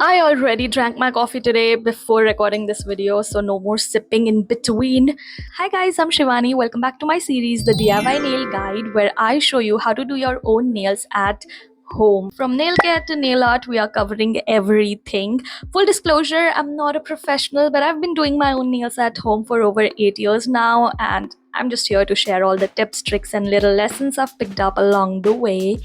I already drank my coffee today before recording this video, so no more sipping in between. Hi guys, I'm Shivani. Welcome back to my series, The DIY Nail Guide, where I show you how to do your own nails at home. From nail care to nail art, we are covering everything. Full disclosure, I'm not a professional, but I've been doing my own nails at home for over 8 years now, and I'm just here to share all the tips, tricks, and little lessons I've picked up along the way.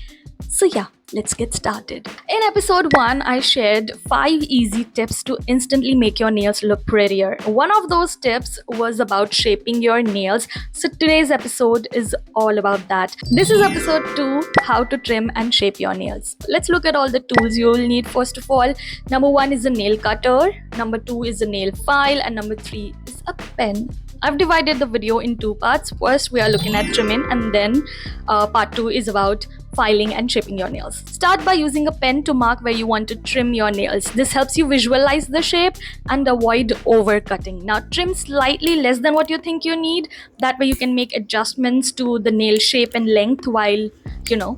So, yeah, let's get started. In episode 1, I shared 5 easy tips to instantly make your nails look prettier. One of those tips was about shaping your nails. So, today's episode is all about that. This is episode 2, how to trim and shape your nails. Let's look at all the tools you'll need first of all. Number 1 is a nail cutter, number 2 is a nail file, and number 3 is a pen. I've divided the video in 2 parts. First, we are looking at trimming, and then part 2 is about filing and shaping your nails. Start by using a pen to mark where you want to trim your nails. This helps you visualize the shape and avoid overcutting. Now, trim slightly less than what you think you need. That way, you can make adjustments to the nail shape and length while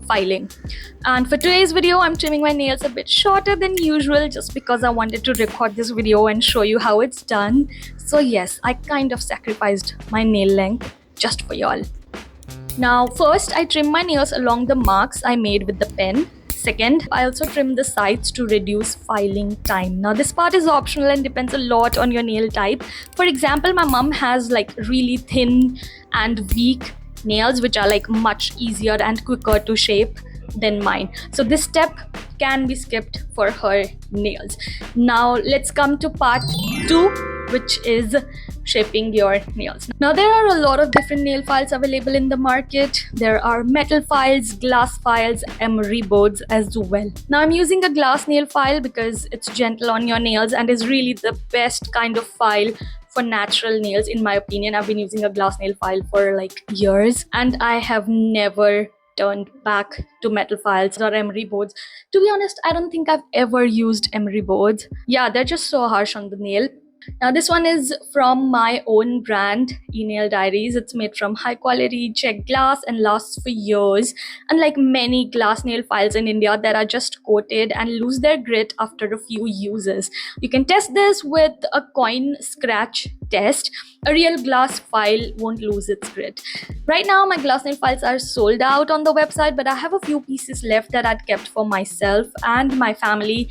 filing. And for today's video, I'm trimming my nails a bit shorter than usual just because I wanted to record this video and show you how it's done. So yes, I kind of sacrificed my nail length just for y'all. Now first, I trim my nails along the marks I made with the pen. Second, I also trim the sides to reduce filing time. Now this part is optional and depends a lot on your nail type. For example, my mom has like really thin and weak nails which are like much easier and quicker to shape than mine. So this step can be skipped for her nails. Now let's come to part 2, which is shaping your nails. Now there are a lot of different nail files available in the market. There are metal files, glass files, emery boards as well. Now I'm using a glass nail file because it's gentle on your nails and is really the best kind of file for natural nails in my opinion. I've been using a glass nail file for like years and I have never turned back to metal files or emery boards. To be honest, I don't think I've ever used emery boards. Yeah, they're just so harsh on the nail. Now this one is from my own brand, E-Nail Diaries. It's made from high quality check glass and lasts for years. Unlike many glass nail files in India that are just coated and lose their grit after a few uses. You can test this with a coin scratch test. A real glass file won't lose its grit. Right now my glass nail files are sold out on the website, but I have a few pieces left that I'd kept for myself and my family.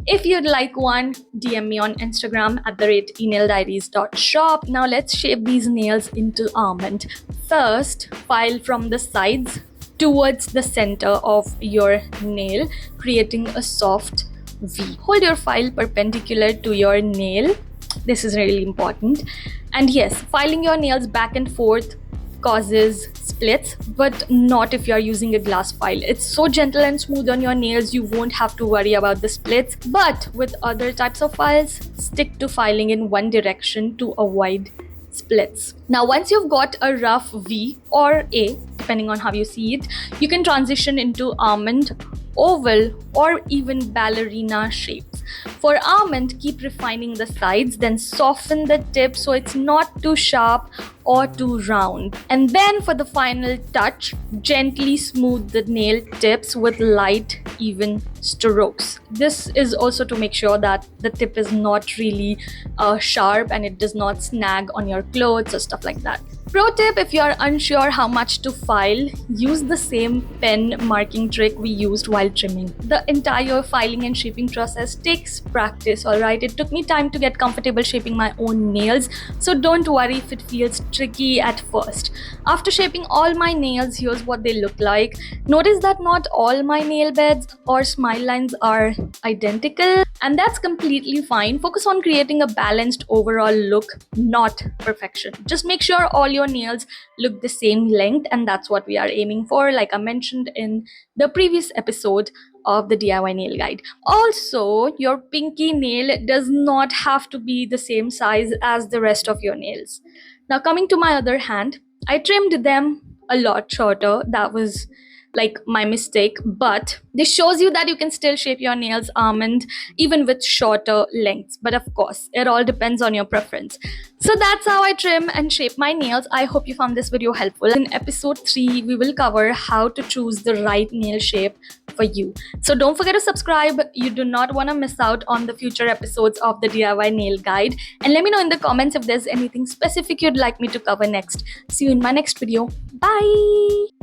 If you'd like one, DM me on Instagram at @enaildiaries.shop. Now let's shape these nails into almond. First, file from the sides towards the center of your nail, creating a soft V. Hold your file perpendicular to your nail. This is really important. And yes, filing your nails back and forth causes splits, but not if you are using a glass file. It's so gentle and smooth on your nails, you won't have to worry about the splits. But with other types of files, stick to filing in one direction to avoid splits. Now once you've got a rough V or A, depending on how you see it, you can transition into almond, oval, or even ballerina shapes. For almond, keep refining the sides, then soften the tip so it's not too sharp or too round. And then for the final touch, gently smooth the nail tips with light, even strokes. This is also to make sure that the tip is not really sharp and it does not snag on your clothes or stuff like that. Pro tip, if you are unsure how much to file, use the same pen marking trick we used while trimming. The entire filing and shaping process takes practice, alright? It took me time to get comfortable shaping my own nails, so don't worry if it feels tricky at first. After shaping all my nails, here's what they look like. Notice that not all my nail beds or smile lines are identical, and that's completely fine. Focus on creating a balanced overall look, not perfection. Just make sure all your nails look the same length, and that's what we are aiming for, like I mentioned in the previous episode of the DIY nail guide. Also, your pinky nail does not have to be the same size as the rest of your nails. Now coming to my other hand, I trimmed them a lot shorter. That was like my mistake, but this shows you that you can still shape your nails almond even with shorter lengths. But of course, it all depends on your preference. So that's how I trim and shape my nails. I hope you found this video helpful. In episode 3, we will cover how to choose the right nail shape for you. So don't forget to subscribe. You do not want to miss out on the future episodes of the DIY nail guide. And let me know in the comments if there's anything specific you'd like me to cover next. See you in my next video. Bye.